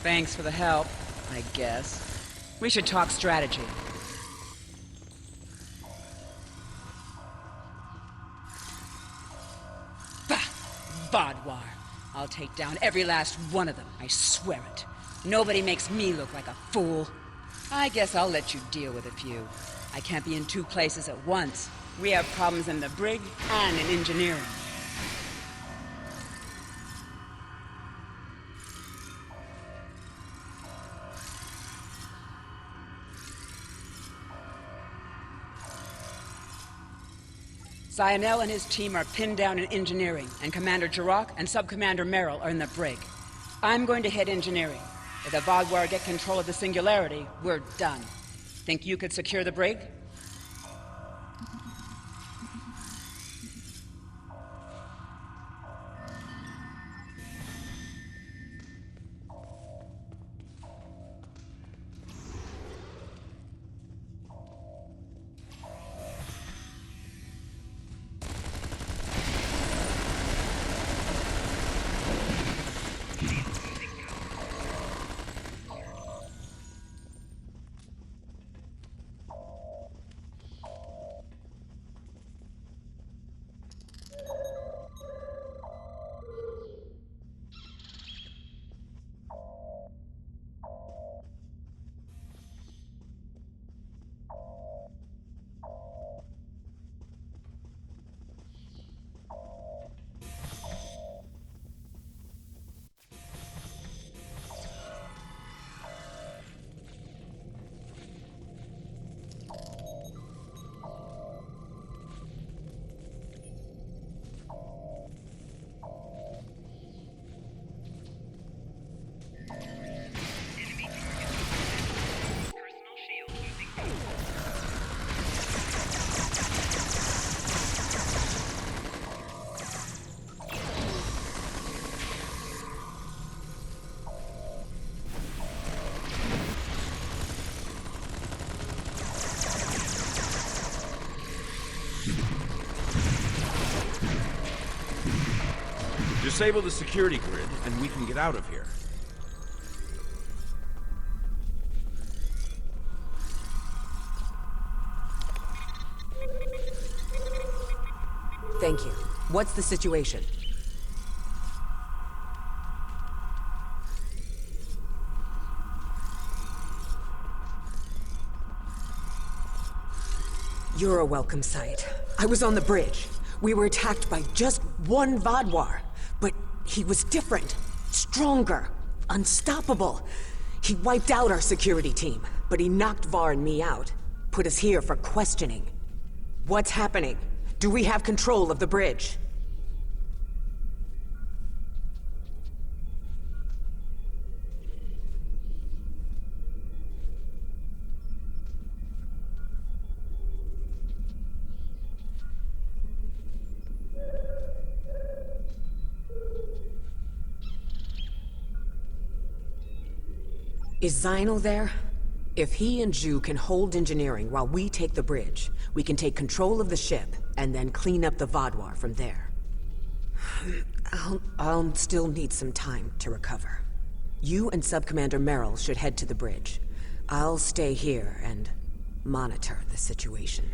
Thanks for the help, I guess. We should talk strategy. Bah! Vodwar. I'll take down every last one of them, I swear it. Nobody makes me look like a fool. I guess I'll let you deal with a few. I can't be in two places at once. We have problems in the brig and in engineering. Zionel and his team are pinned down in engineering, and Commander Jirok and Sub-Commander Merrill are in the brig. I'm going to hit engineering. If the Vodwar get control of the Singularity, we're done. Think you could secure the brig? Disable the security grid, and we can get out of here. Thank you. What's the situation? You're a welcome sight. I was on the bridge. We were attacked by just one Vodwar. But he was different, stronger, unstoppable. He wiped out our security team, but he knocked Var and me out. Put us here for questioning. What's happening? Do we have control of the bridge? Is Zionel there? If he and Zhu can hold engineering while we take the bridge, we can take control of the ship and then clean up the Vodwar from there. I'll still need some time to recover. You and Sub-Commander Merrill should head to the bridge. I'll stay here and monitor the situation.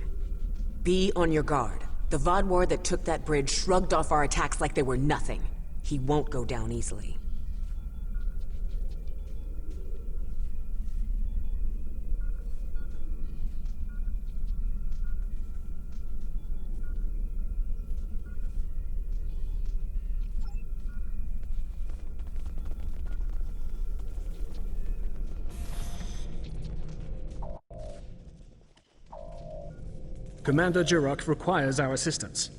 Be on your guard. The Vodwar that took that bridge shrugged off our attacks like they were nothing. He won't go down easily. Commander Jirok requires our assistance.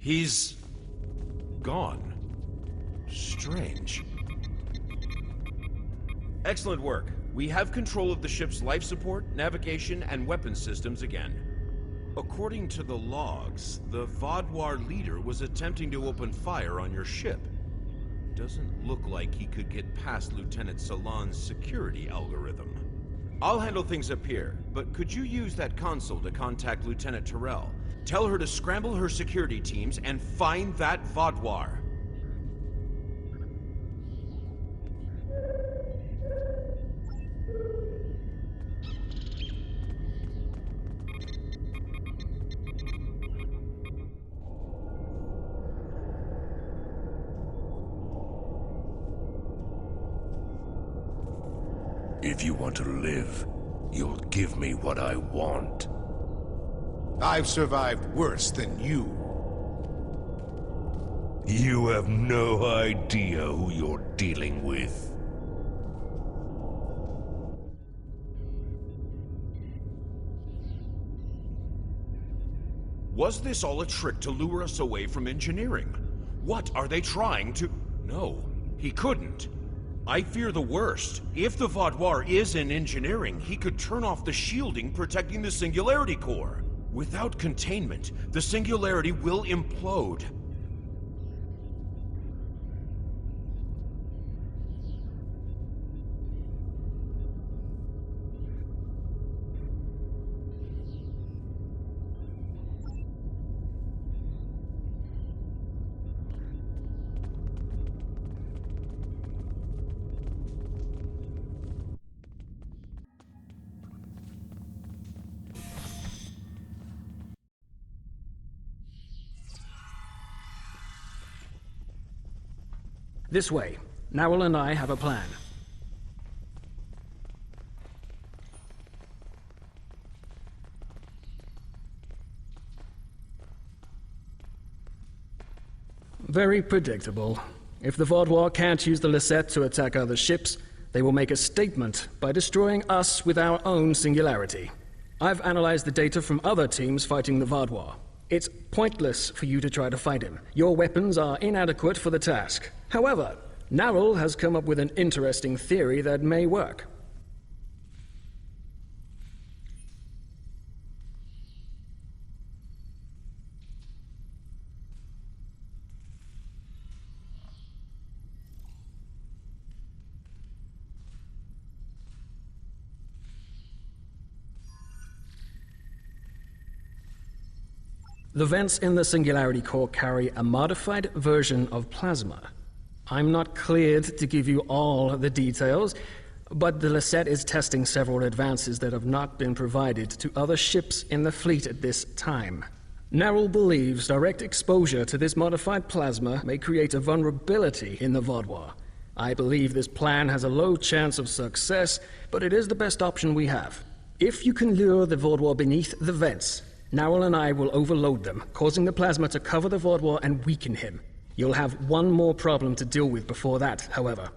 He's gone. Strange. Excellent work. We have control of the ship's life support, navigation, and weapons systems again. According to the logs, the Vodwar leader was attempting to open fire on your ship. doesn't look like he could get past Lieutenant Salon's security algorithm. I'll handle things up here, but could you use that console to contact Lieutenant Terrell? Tell her to scramble her security teams and find that Vaadwaur. If you want to live, you'll give me what I want. I've survived worse than you. You have no idea who you're dealing with. Was this all a trick to lure us away from engineering? What are they trying to... No, he couldn't. I fear the worst. If the Vaadwaur is in engineering, he could turn off the shielding protecting the Singularity Core. Without containment, the Singularity will implode. This way. Narwhal and I have a plan. Very predictable. If the Vaadwaur can't use the Lisette to attack other ships, they will make a statement by destroying us with our own singularity. I've analyzed the data from other teams fighting the Vaadwaur. It's pointless for you to try to fight him. Your weapons are inadequate for the task. However, Narwhal has come up with an interesting theory that may work. The vents in the Singularity Core carry a modified version of plasma. I'm not cleared to give you all the details, but the Lisette is testing several advances that have not been provided to other ships in the fleet at this time. Narwhal believes direct exposure to this modified plasma may create a vulnerability in the Vaadwaur. I believe this plan has a low chance of success, but it is the best option we have. If you can lure the Vaadwaur beneath the vents, Narwhal and I will overload them, causing the plasma to cover the Vaadwaur and weaken him. You'll have one more problem to deal with before that, however.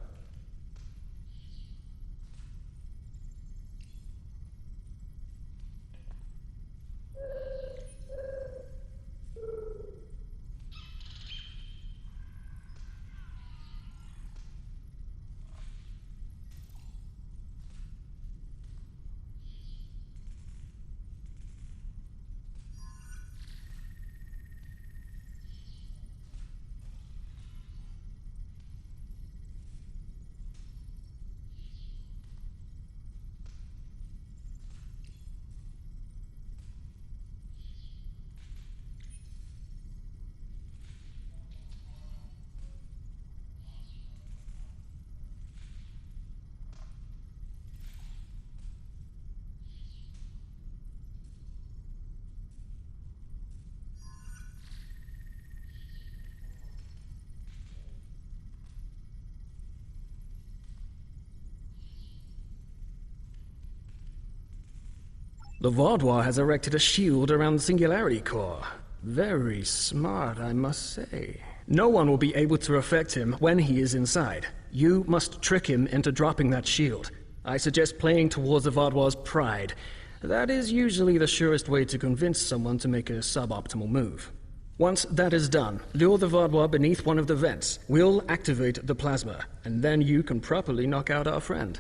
The Vaadwaur has erected a shield around the Singularity Core. Very smart, I must say. No one will be able to affect him when he is inside. You must trick him into dropping that shield. I suggest playing towards the Vaadwaur's pride. That is usually the surest way to convince someone to make a suboptimal move. Once that is done, lure the Vaadwaur beneath one of the vents. We'll activate the plasma, and then you can properly knock out our friend.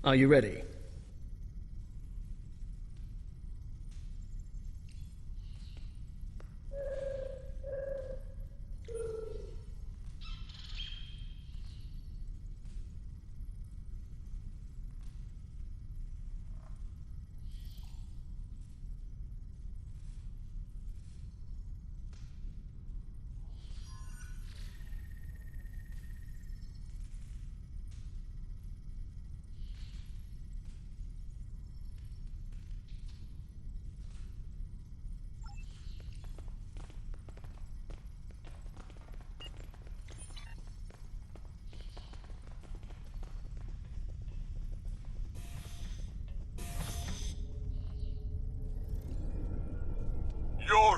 Are you ready?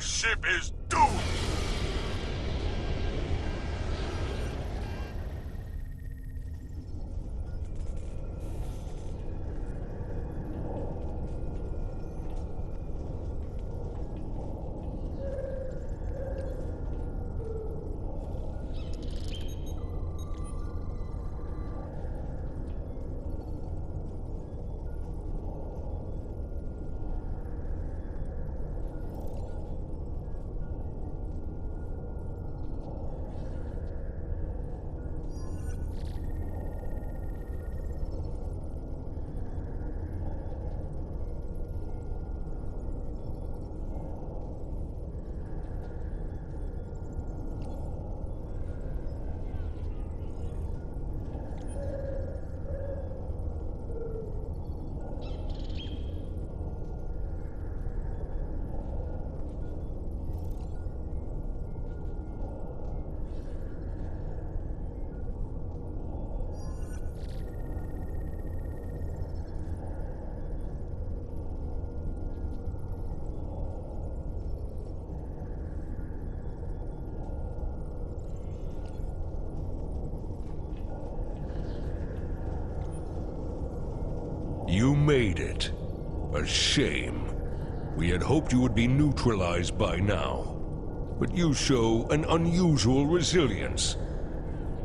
Your ship is doomed! You made it. A shame. We had hoped you would be neutralized by now. But you show an unusual resilience.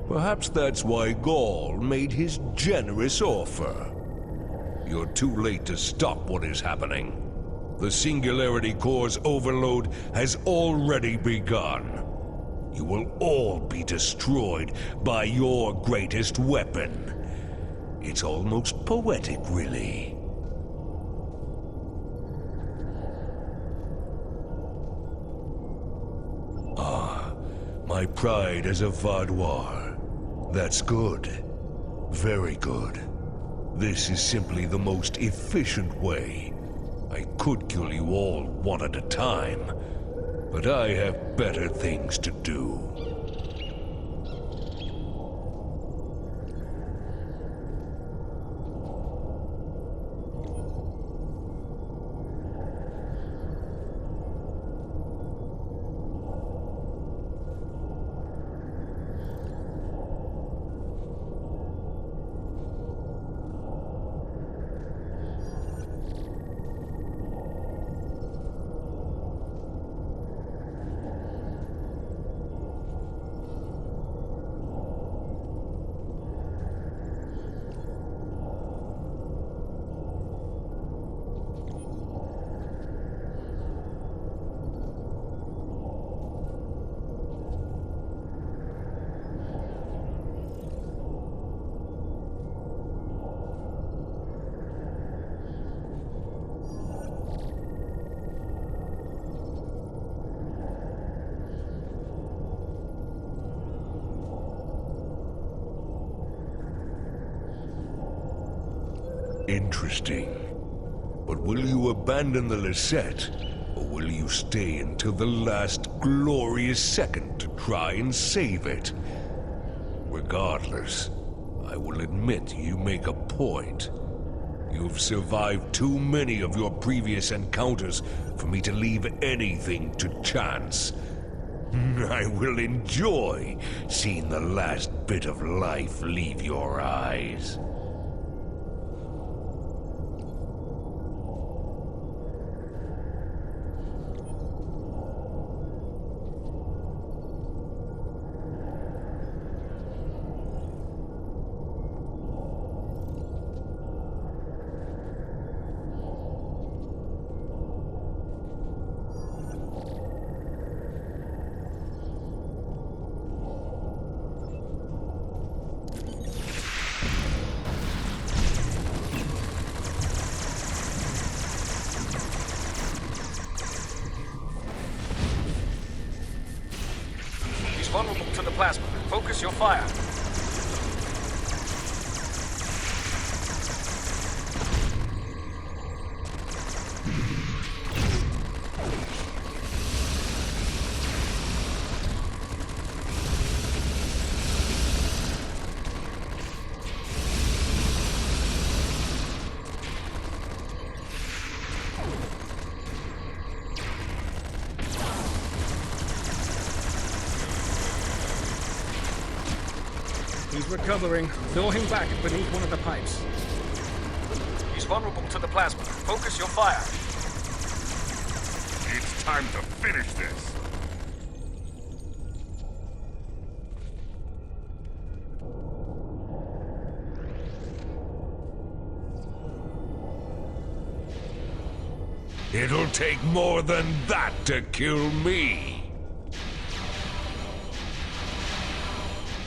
Perhaps that's why Gaul made his generous offer. You're too late to stop what is happening. The Singularity Core's overload has already begun. You will all be destroyed by your greatest weapon. It's almost poetic, really. Ah, my pride as a Vaadwaur. That's good. Very good. This is simply the most efficient way. I could kill you all one at a time, but I have better things to do. Interesting. But will you abandon the Lisette, or will you stay until the last glorious second to try and save it? Regardless, I will admit you make a point. You've survived too many of your previous encounters for me to leave anything to chance. I will enjoy seeing the last bit of life leave your eyes. Vulnerable to the plasma. Focus your fire. He's recovering. Throw him back beneath one of the pipes. He's vulnerable to the plasma. Focus your fire. It's time to finish this. It'll take more than that to kill me.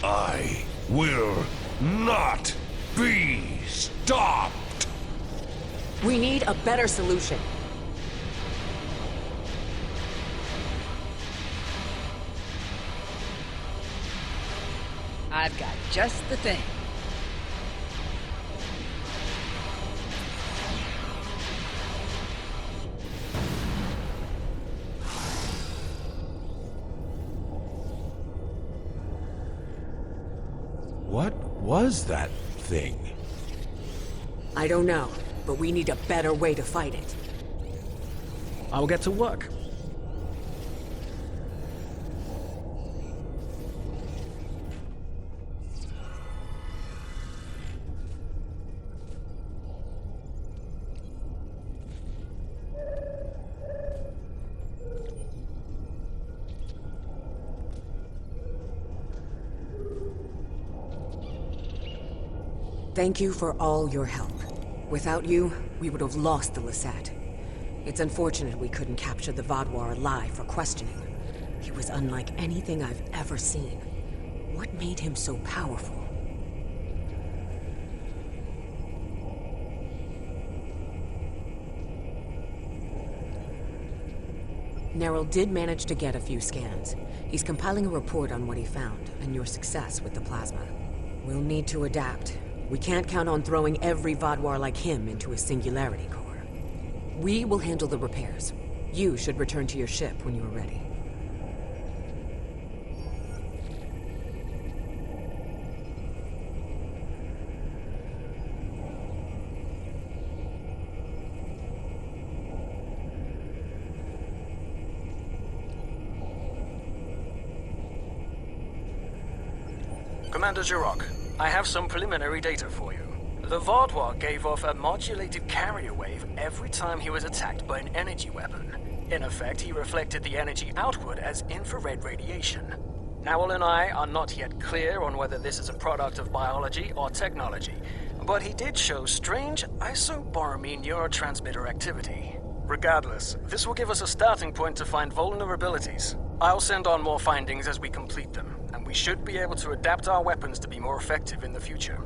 I will not be stopped. We need a better solution. I've got just the thing. What was that thing? I don't know, but we need a better way to fight it. I'll get to work. Thank you for all your help. Without you, we would have lost the Lisette. It's unfortunate we couldn't capture the Vaadwaur alive for questioning. He was unlike anything I've ever seen. What made him so powerful? Neril did manage to get a few scans. He's compiling a report on what he found, and your success with the plasma. We'll need to adapt. We can't count on throwing every Vaadwaur like him into a singularity core. We will handle the repairs. You should return to your ship when you are ready. Commander Jirok, I have some preliminary data for you. The Vaadwaur gave off a modulated carrier wave every time he was attacked by an energy weapon. In effect, he reflected the energy outward as infrared radiation. Nowell and I are not yet clear on whether this is a product of biology or technology, but he did show strange isoboromine neurotransmitter activity. Regardless, this will give us a starting point to find vulnerabilities. I'll send on more findings as we complete them, and we should be able to adapt our weapons to be more effective in the future.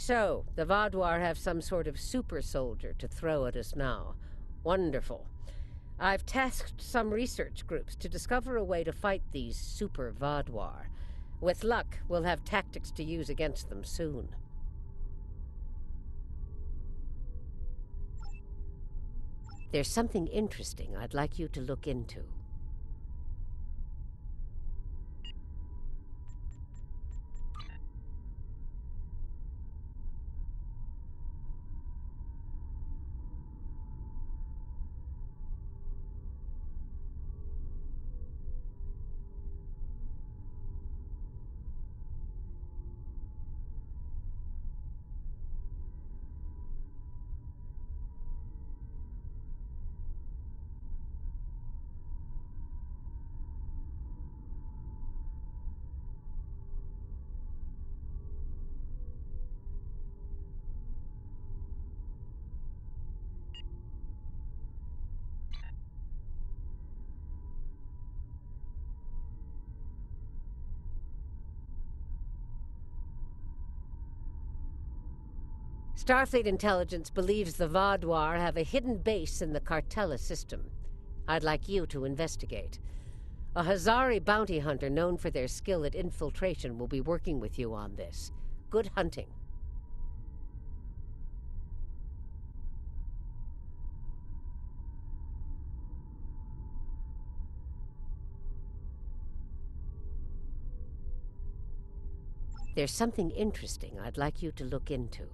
So, the Vaadwaur have some sort of super soldier to throw at us now. Wonderful. I've tasked some research groups to discover a way to fight these super Vaadwaur. With luck, we'll have tactics to use against them soon. There's something interesting I'd like you to look into. Starfleet intelligence believes the Vaadwaur have a hidden base in the Cartella system. I'd like you to investigate. A Hazari bounty hunter known for their skill at infiltration will be working with you on this. Good hunting. There's something interesting I'd like you to look into.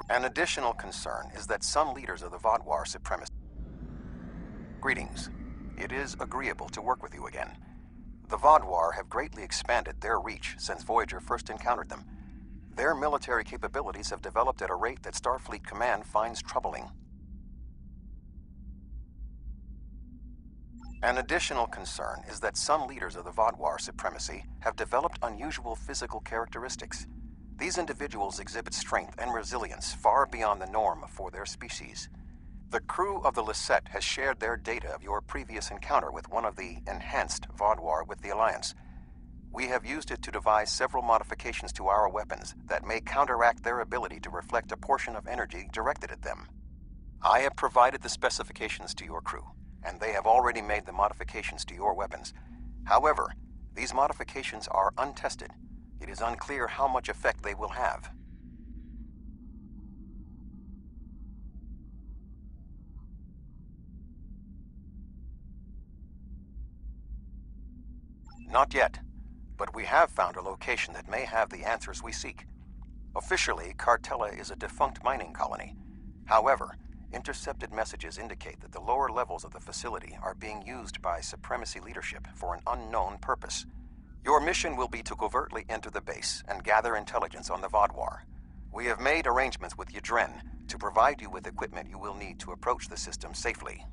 An additional concern is that some leaders of the Vaadwaur supremacy... Greetings. It is agreeable to work with you again. The Vaadwaur have greatly expanded their reach since Voyager first encountered them. Their military capabilities have developed at a rate that Starfleet Command finds troubling. An additional concern is that some leaders of the Vaadwaur supremacy have developed unusual physical characteristics. These individuals exhibit strength and resilience far beyond the norm for their species. The crew of the Lisette has shared their data of your previous encounter with one of the enhanced Vaadwaur with the Alliance. We have used it to devise several modifications to our weapons that may counteract their ability to reflect a portion of energy directed at them. I have provided the specifications to your crew, and they have already made the modifications to your weapons. However, these modifications are untested. It is unclear how much effect they will have. Not yet, but we have found a location that may have the answers we seek. Officially, Cartella is a defunct mining colony. However, intercepted messages indicate that the lower levels of the facility are being used by Supremacy leadership for an unknown purpose. Your mission will be to covertly enter the base and gather intelligence on the Vaadwaur. We have made arrangements with Yadren to provide you with equipment you will need to approach the system safely.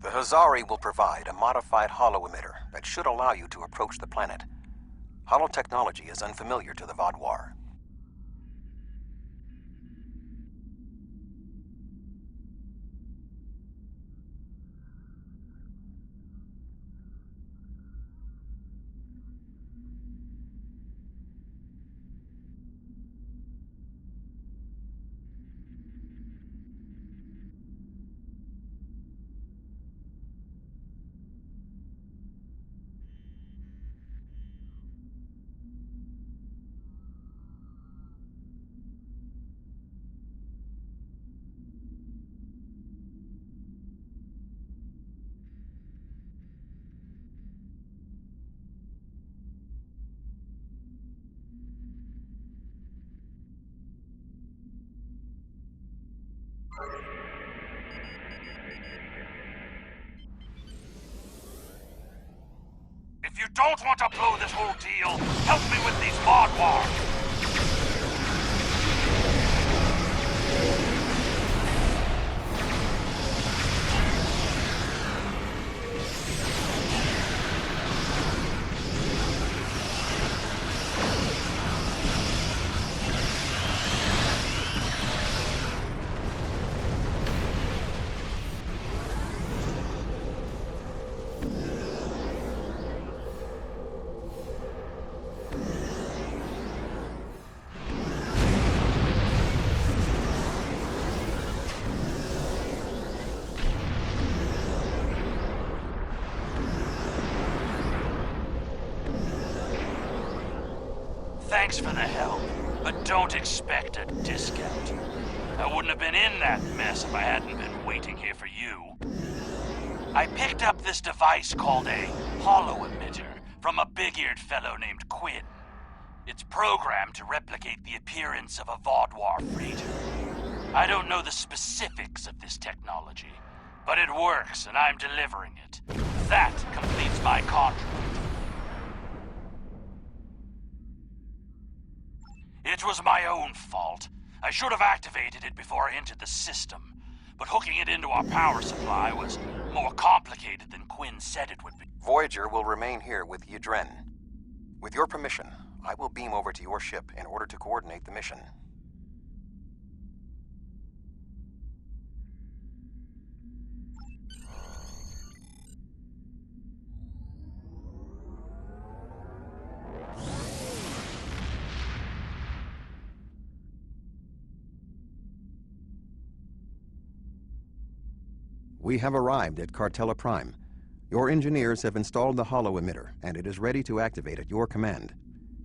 The Hazari will provide a modified holo-emitter that should allow you to approach the planet. Holotechnology is unfamiliar to the Vaadwaur. If you don't want to blow this whole deal, help me with these Vaadwaur! Thanks for the help, but don't expect a discount. I wouldn't have been in that mess if I hadn't been waiting here for you. I picked up this device called a holo-emitter from a big-eared fellow named Quinn. It's programmed to replicate the appearance of a Vaadwaur freighter. I don't know the specifics of this technology, but it works and I'm delivering it. That completes my contract. It was my own fault. I should have activated it before I entered the system, but hooking it into our power supply was more complicated than Quinn said it would be. Voyager will remain here with Yadren. With your permission, I will beam over to your ship in order to coordinate the mission. We have arrived at Cartella Prime. Your engineers have installed the holo-emitter, and it is ready to activate at your command.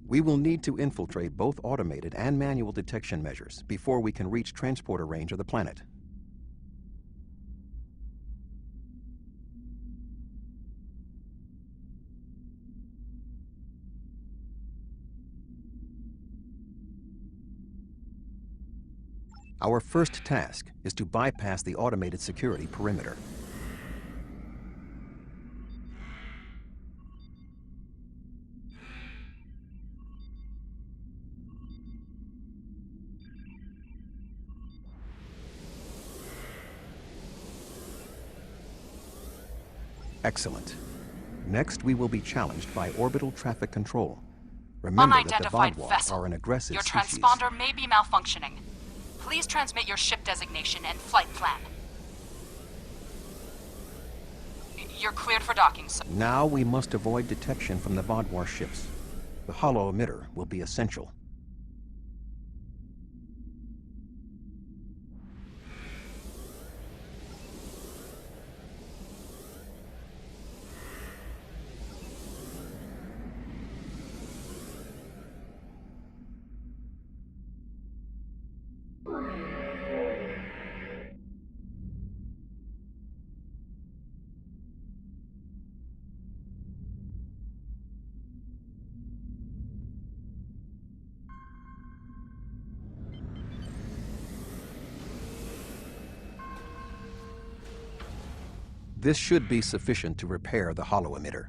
We will need to infiltrate both automated and manual detection measures before we can reach transporter range of the planet. Our first task is to bypass the automated security perimeter. Excellent. Next, we will be challenged by orbital traffic control. Remember that the Vodwar are an aggressive Your species. transponder may be malfunctioning. Please transmit your ship designation and flight plan. You're cleared for docking, sir. Now we must avoid detection from the Vodwar ships. The hollow emitter will be essential. This should be sufficient to repair the hollow emitter.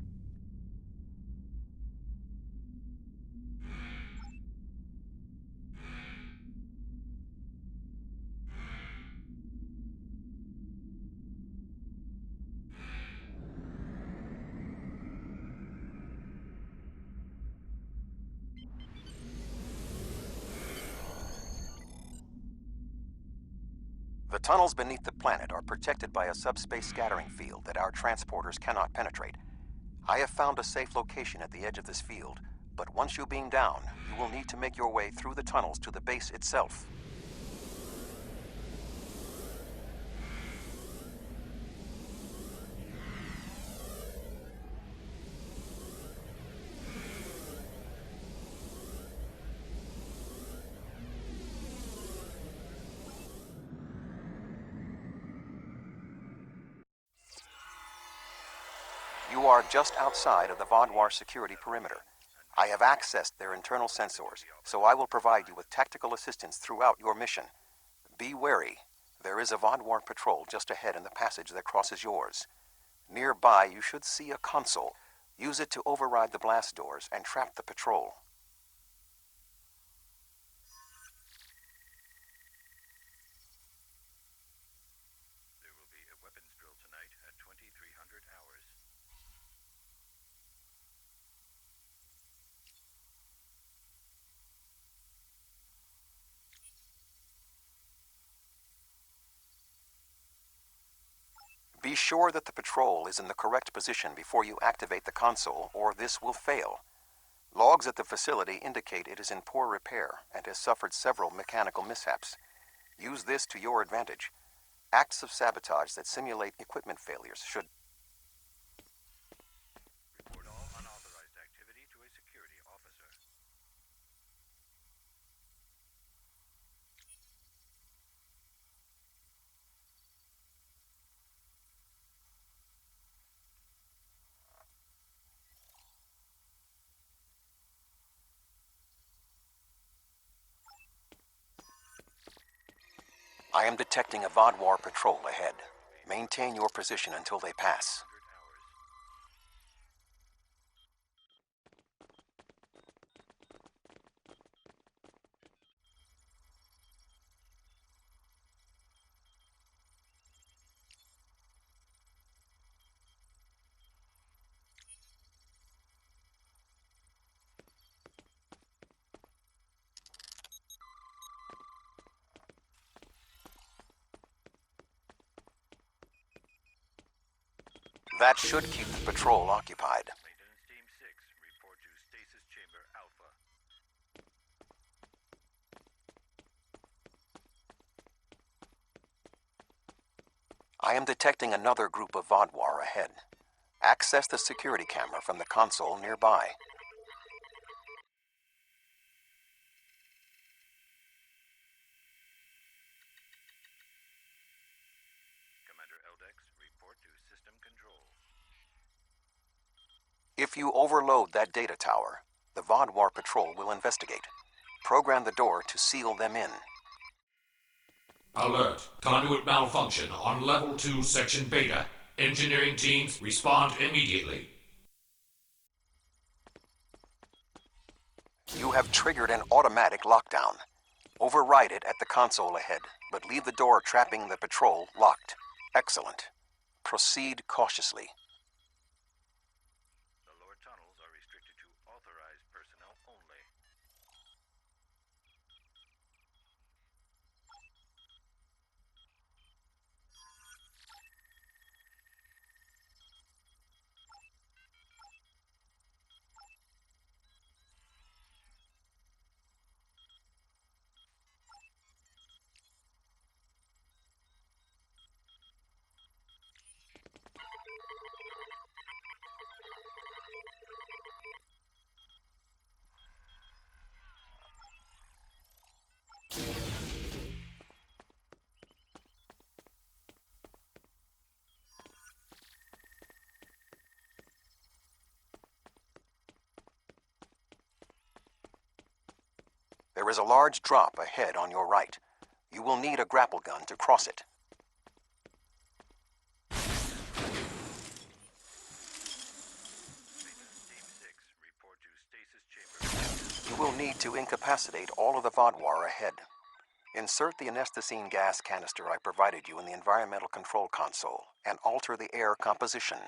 The tunnels beneath the planet are protected by a subspace scattering field that our transporters cannot penetrate. I have found a safe location at the edge of this field, but once you beam down, you will need to make your way through the tunnels to the base itself. You are just outside of the Vodwar security perimeter. I have accessed their internal sensors, so I will provide you with tactical assistance throughout your mission. Be wary. There is a Vodwar patrol just ahead in the passage that crosses yours. Nearby, you should see a console. Use it to override the blast doors and trap the patrol. There will be a weapons drill tonight at 2300 hours. Be sure that the patrol is in the correct position before you activate the console, or this will fail. Logs at the facility indicate it is in poor repair and has suffered several mechanical mishaps. Use this to your advantage. Acts of sabotage that simulate equipment failures should... Report all unauthorized activity to a security officer. I am detecting a Vodwar patrol ahead. Maintain your position until they pass. That should keep the patrol occupied. Maintenance Team 6, report to Stasis Chamber Alpha. I am detecting another group of Vodwar ahead. Access the security camera from the console nearby. If you overload that data tower, the Vodwar Patrol will investigate. Program the door to seal them in. Alert. Conduit malfunction on Level 2, Section Beta. Engineering teams, respond immediately. You have triggered an automatic lockdown. Override it at the console ahead, but leave the door trapping the patrol locked. Excellent. Proceed cautiously. The lower tunnels are restricted to authorized personnel only. There is a large drop ahead on your right. You will need a grapple gun to cross it. You will need to incapacitate all of the Vodwar ahead. Insert the anesthetine gas canister I provided you in the environmental control console and alter the air composition.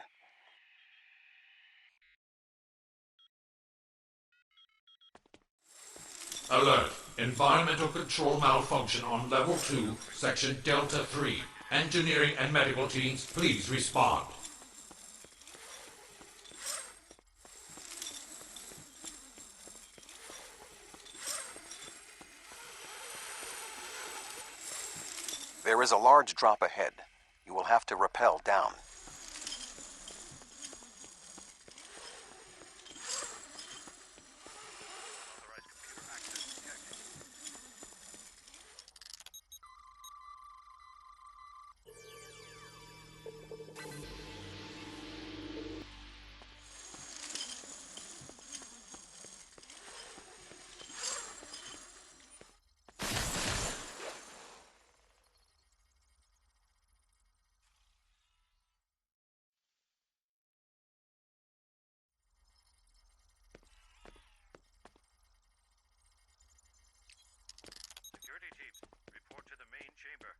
Alert. Environmental control malfunction on Level 2, Section Delta 3. Engineering and medical teams, please respond. There is a large drop ahead. You will have to rappel down. Security teams, report to the main chamber.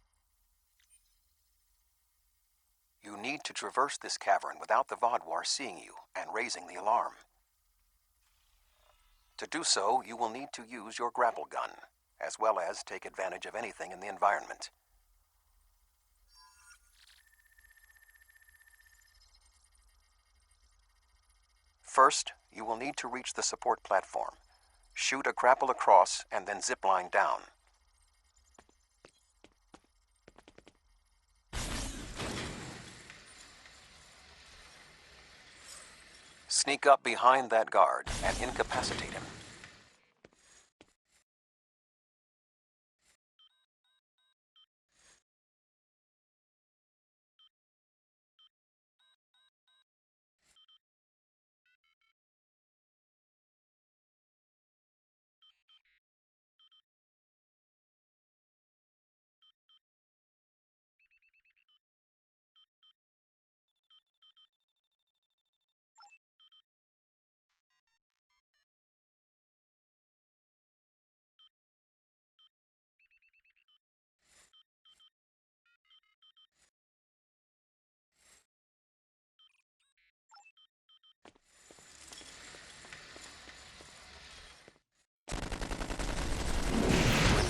You need to traverse this cavern without the Vodwar seeing you and raising the alarm. To do so, you will need to use your grapple gun, as well as take advantage of anything in the environment. First, you will need to reach the support platform. Shoot a grapple across and then zipline down. Sneak up behind that guard and incapacitate him.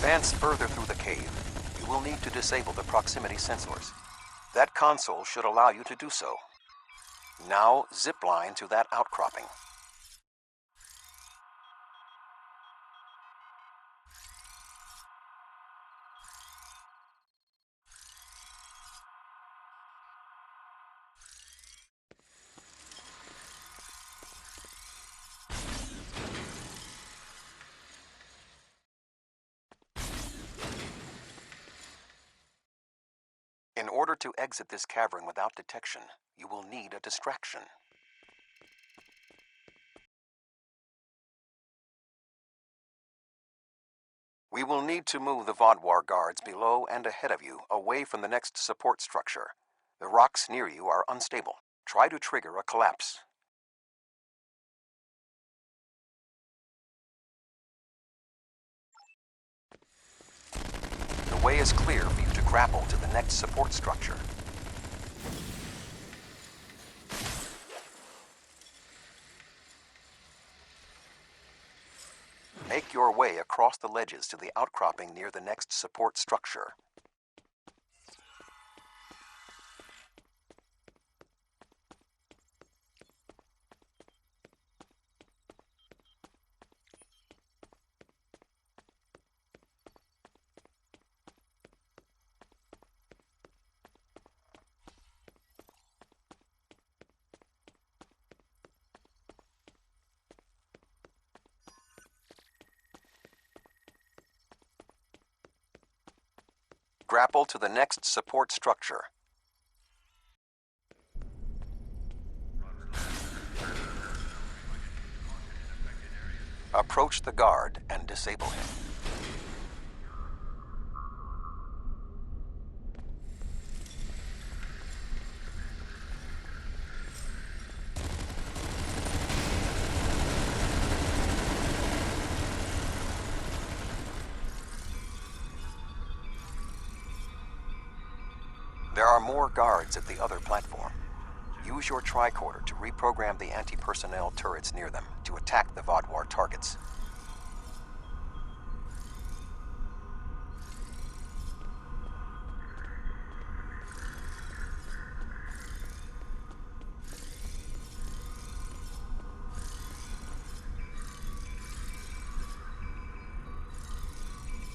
Advance further through the cave. You will need to disable the proximity sensors. That console should allow you to do so. Now, zipline to that outcropping. In order to exit this cavern without detection, you will need a distraction. We will need to move the Vodwar guards below and ahead of you, away from the next support structure. The rocks near you are unstable. Try to trigger a collapse. The way is clear for you to grapple to the next support structure. Make your way across the ledges to the outcropping near the next support structure. Grapple to the next support structure. Approach the guard and disable him. There are more guards at the other platform. Use your tricorder to reprogram the anti-personnel turrets near them to attack the Vodwar targets.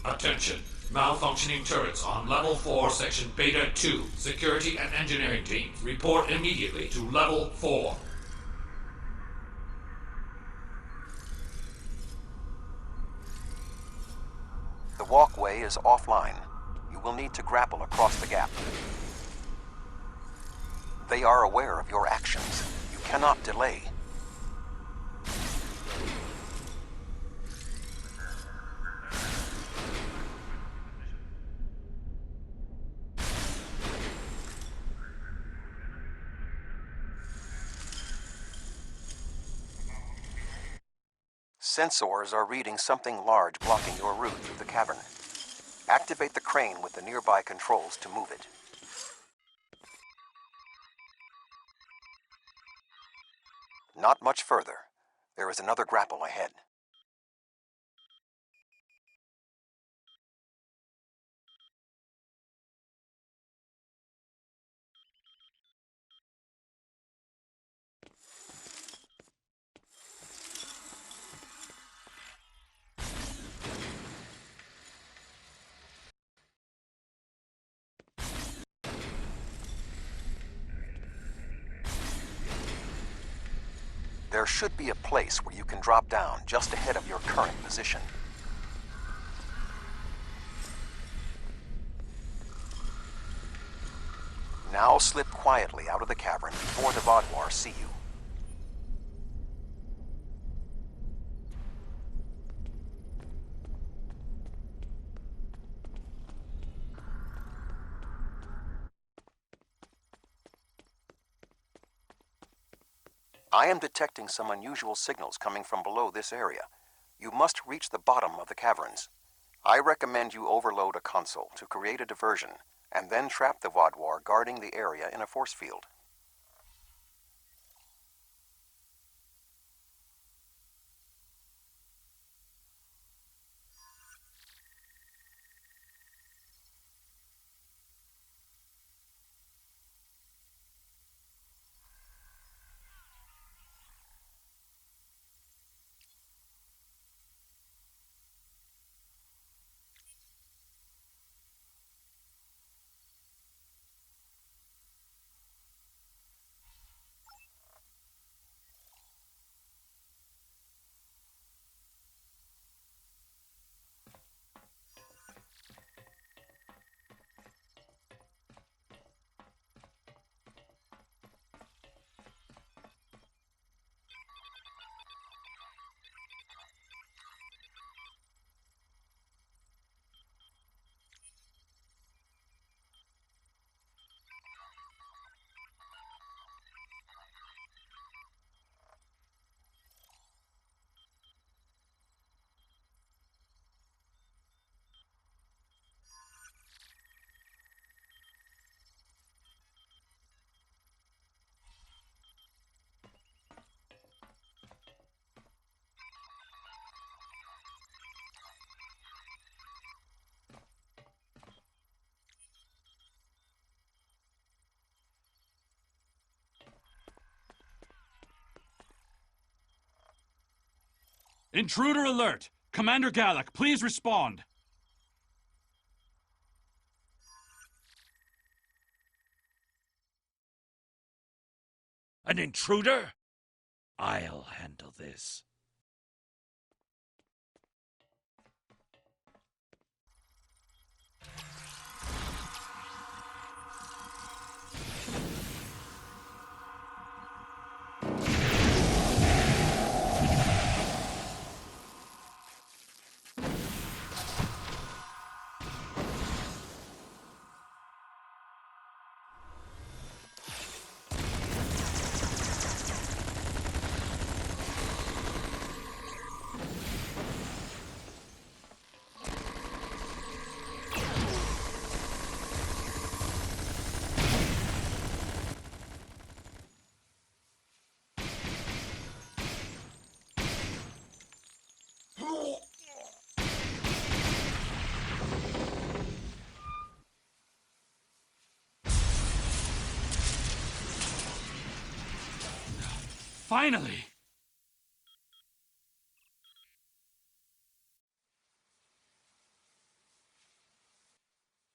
Attention. Malfunctioning turrets on Level 4, Section Beta 2. Security and engineering teams, report immediately to Level 4. The walkway is offline. You will need to grapple across the gap. They are aware of your actions. You cannot delay. Sensors are reading something large blocking your route through the cavern. Activate the crane with the nearby controls to move it. Not much further. There is another grapple ahead. There should be a place where you can drop down just ahead of your current position. Now slip quietly out of the cavern before the Vodwar see you. I am detecting some unusual signals coming from below this area. You must reach the bottom of the caverns. I recommend you overload a console to create a diversion, and then trap the Vodwar guarding the area in a force field. Intruder alert! Commander Gallic, please respond. An intruder? I'll handle this. Finally!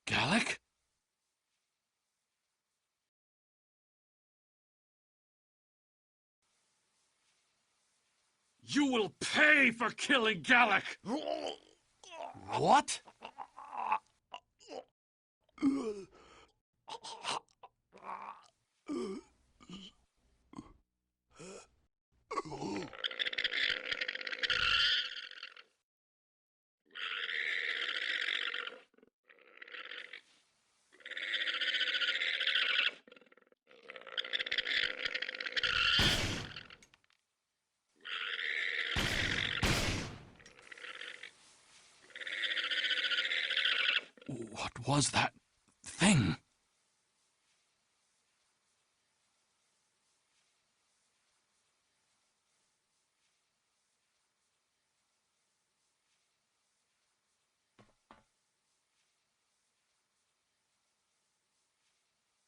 Gallic? You will pay for killing Gallic! What? What was that thing?